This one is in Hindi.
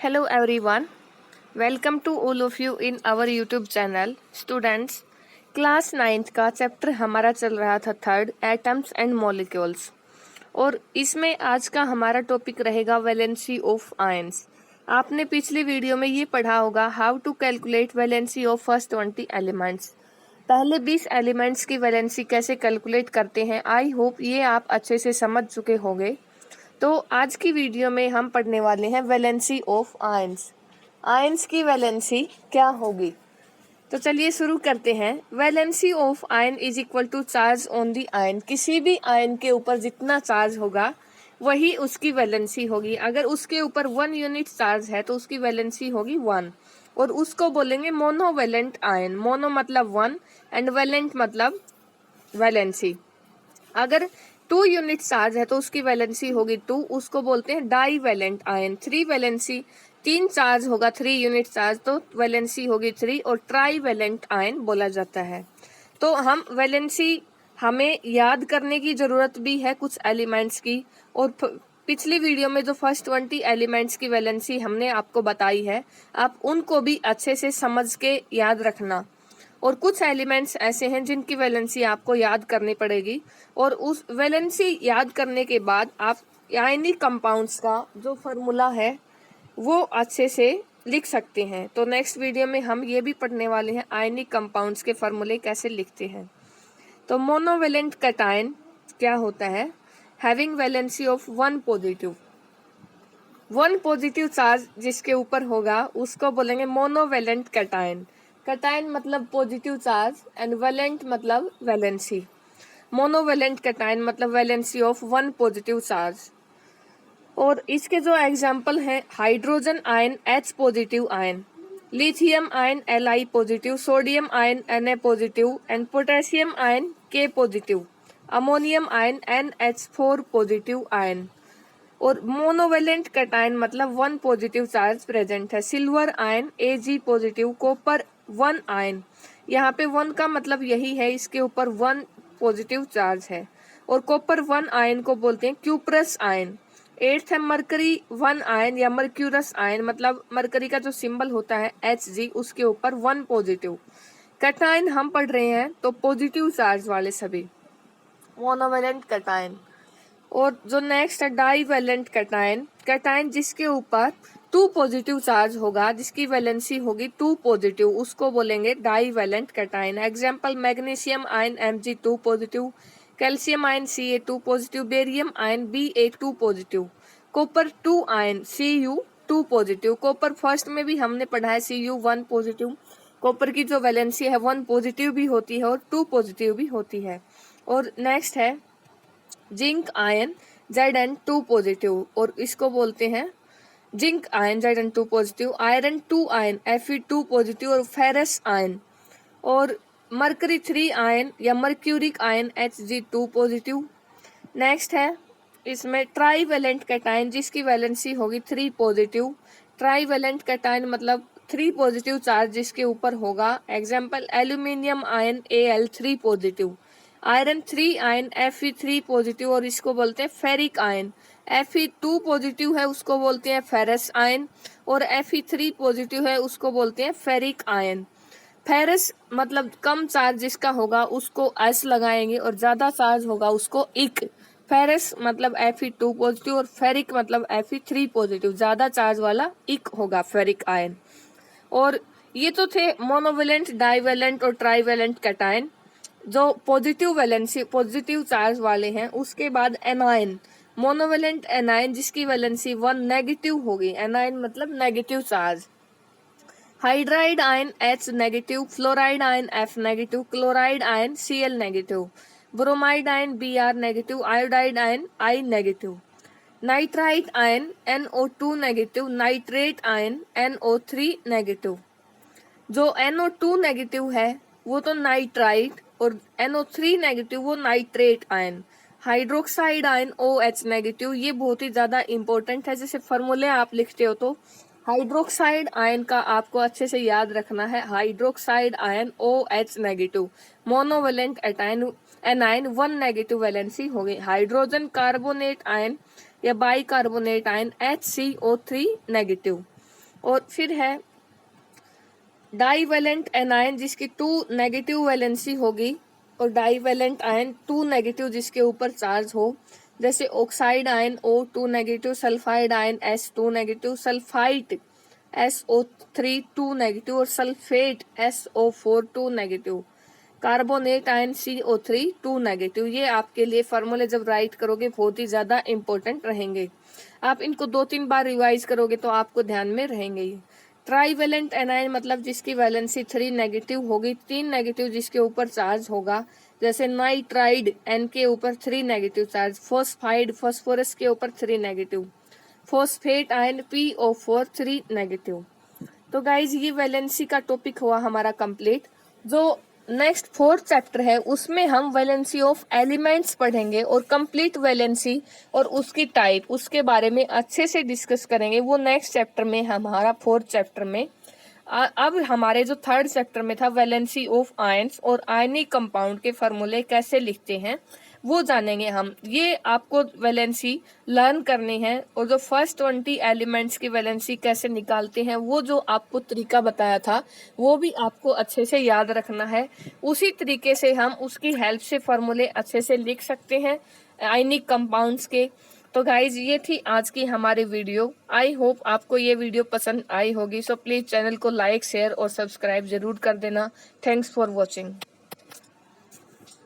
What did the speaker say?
Hello everyone. Welcome to all of you in our YouTube channel. Students, class 9th का चैप्टर हमारा चल रहा था थर्ड एटम्स एंड मॉलिक्यूल्स और इसमें आज का हमारा टॉपिक रहेगा वैलेंसी ऑफ आयंस। आपने पिछली वीडियो में ये पढ़ा होगा how to calculate valency of first 20 elements. पहले 20 एलिमेंट्स की वैलेंसी कैसे कैलकुलेट करते हैं, आई होप ये आप अच्छे से समझ चुके होंगे। तो आज की वीडियो में हम पढ़ने वाले हैं वैलेंसी ऑफ आयंस। आयंस की वैलेंसी क्या होगी, तो चलिए शुरू करते हैं। Valency of ion is equal to charge on the ion. किसी भी आयन के ऊपर जितना चार्ज होगा वही उसकी वैलेंसी होगी। अगर उसके ऊपर 1 यूनिट चार्ज है तो उसकी वैलेंसी होगी 1 और उसको बोलेंगे मोनोवैलेंट आयन। मोनो मतलब 1 एंड वैलेंट मतलब वैलेंसी। अगर 2 यूनिट चार्ज है तो उसकी वैलेंसी होगी 2, उसको बोलते हैं divalent ion. 3 valency, 3 charge होगा 3 यूनिट चार्ज तो वैलेंसी होगी 3 और ट्राई वैलेंट आयन बोला जाता है। तो हम वैलेंसी हमें याद करने की जरूरत भी है कुछ एलिमेंट्स की, और पिछली वीडियो में जो फर्स्ट 20 एलिमेंट्स की वैलेंसी हमने आपको बताई है आप उनको भी अच्छे से समझ के याद रखना। और कुछ एलिमेंट्स ऐसे हैं जिनकी वैलेंसी आपको याद करनी पड़ेगी और उस वैलेंसी याद करने के बाद आप आयनिक कंपाउंड्स का जो फॉर्मूला है वो अच्छे से लिख सकते हैं। तो नेक्स्ट वीडियो में हम ये भी पढ़ने वाले हैं आयनिक कंपाउंड्स के फॉर्मूले कैसे लिखते हैं। तो मोनोवेलेंट कैटायन क्या होता है? Having valency of 1 positive. 1 positive charge जिसके ऊपर होगा उसको बोलेंगे मोनोवेलेंट कैटायन। कैटायन मतलब पॉजिटिव चार्ज एंड वैलेंट मतलब वैलेंसी। मोनोवेलेंट कैटायन मतलब वैलेंसी ऑफ 1 पॉजिटिव चार्ज। और इसके जो एग्जाम्पल हैं, hydrogen ion H positive ion, lithium ion Li positive, sodium ion Na positive and potassium ion K positive, ammonium ion NH4 positive ion. और मोनोवेलेंट कैटायन मतलब 1 पॉजिटिव चार्ज प्रेजेंट है। Silver ion Ag positive, copper 1 ion, यहाँ पे 1 का मतलब यही है इसके ऊपर 1 पॉजिटिव चार्ज है। और कॉपर 1 आयन को बोलते हैं क्यूप्रस आयन। 8th है मरकरी 1 आयन या मर्क्यूरस आयन, मतलब मरकरी का जो सिंबल होता है Hg उसके ऊपर 1 पॉजिटिव। कैटायन हम पढ़ रहे हैं तो पॉजिटिव चार्ज वाले सभी मोनोवेलेंट कैटायन। और जो नेक्स्ट है डाई वैलेंट कैटायन, कैटायन जिसके ऊपर 2 पॉजिटिव चार्ज होगा जिसकी वैलेंसी होगी 2 पॉजिटिव, उसको बोलेंगे divalent cation. Example magnesium ion Mg2 positive, calcium ion Ca2 positive, barium ion Ba2 positive, copper 2 ion Cu2 positive. Copper first में भी हमने पढ़ा है Cu1 पॉजिटिव। कॉपर की जो वैलेंसी है 1 पॉजिटिव भी होती है और 2 पॉजिटिव भी होती है। और नेक्स्ट है जिंक आयन Zn2 पॉजिटिव और इसको बोलते हैं zinc ion Zn2 positive. Iron 2 ion Fe2 positive और फेरस आयन। और मरकरी 3 आयन या mercuric ion Hg2 positive. Next है इसमें ट्राई वैलेंट कैटायन जिसकी वैलेंसी होगी 3 पॉजिटिव। ट्राई वैलेंट कैटायन मतलब 3 पॉजिटिव चार्ज जिसके ऊपर होगा। Example aluminium ion Al3 positive, iron 3 ion Fe3 positive और इसको बोलते हैं फेरिक आयन। Fe2 पॉजिटिव है उसको बोलते हैं फेरस आयन और Fe3 पॉजिटिव है उसको बोलते हैं फेरिक आयन। फेरस मतलब कम चार्ज जिसका होगा उसको S लगाएंगे और ज्यादा चार्ज होगा उसको इक। फेरस मतलब Fe2 पॉजिटिव और फेरिक मतलब Fe3 पॉजिटिव, ज्यादा चार्ज वाला इक होगा फेरिक आयन। और ये तो थे मोनोवेलेंट, डाईवेलेंट और ट्राईवेलेंट कैटायन जो पॉजिटिव वैलेंसी पॉजिटिव चार्ज वाले हैं। उसके बाद एनायन, मोनोवेलेंट एनायन जिसकी वैलेंसी 1 नेगेटिव होगी। एनायन मतलब negative charge. Hydride ion H negative, fluoride ion F negative, chloride ion Cl negative, bromide ion Br negative, iodide ion I negative, nitrite ion NO2 negative, nitrate ion NO3 negative. जो NO2 नेगेटिव है वो तो नाइट्राइट और NO3 नेगेटिव वो nitrate ion. Hydroxide ion OH negative, ये बहुत ही ज्यादा इंपॉर्टेंट है। जैसे फॉर्मूले आप लिखते हो तो हाइड्रोक्साइड आयन का आपको अच्छे से याद रखना है। Hydroxide ion OH negative, monovalent anion 1 negative valency हो गई। हाइड्रोजन कार्बोनेट आयन या by carbonate ion HCO3 negative. और फिर है डाईवैलेंट एनायन जिसकी 2 नेगेटिव वैलेंसी होगी, और डाईवैलेंट आयन 2 नेगेटिव जिसके ऊपर चार्ज हो, जैसे oxide ion O2 negative, sulphide ion S2 negative, sulphite SO3 2 negative और sulphate SO4 2 negative, carbonate ion CO3 2 negative. ये आपके लिए फॉर्मूले जब राइट करोगे बहुत ही ज्यादा इंपॉर्टेंट रहेंगे। आप इनको 2-3 बार रिवाइज करोगे तो आपको ध्यान में रहेंगे। ट्राईवेलेंट एनायन मतलब जिसकी वैलेंसी 3 नेगेटिव होगी, 3 नेगेटिव जिसके ऊपर चार्ज होगा, जैसे नाइट्राइड N के ऊपर 3 नेगेटिव चार्ज, फोस्फाइड फॉस्फोरस के ऊपर 3 negative, phosphate ion PO4 3 negative. तो गाइज ये वैलेंसी का टॉपिक हुआ हमारा कंप्लीट। जो नेक्स्ट 4th चैप्टर है उसमें हम वैलेंसी ऑफ एलिमेंट्स पढ़ेंगे और कंप्लीट वैलेंसी और उसकी टाइप, उसके बारे में अच्छे से डिस्कस करेंगे। वो नेक्स्ट चैप्टर में, हमारा 4th चैप्टर में। अब हमारे जो 3rd चैप्टर में था वैलेंसी ऑफ आयंस और आयनिक कंपाउंड के फॉर्मूले कैसे लिखते हैं वो जानेंगे हम। ये आपको वैलेंसी लर्न करनी है, और जो फर्स्ट 20 एलिमेंट्स की वैलेंसी कैसे निकालते हैं वो जो आपको तरीका बताया था वो भी आपको अच्छे से याद रखना है। उसी तरीके से हम उसकी हेल्प से फॉर्मूले अच्छे से लिख सकते हैं आयनिक कंपाउंड्स के। तो गाइज ये थी आज की हमारी वीडियो। आई होप आपको ये वीडियो पसंद आई होगी। सो प्लीज चैनल को लाइक, शेयर और सब्सक्राइब जरूर कर देना। Thanks for watching.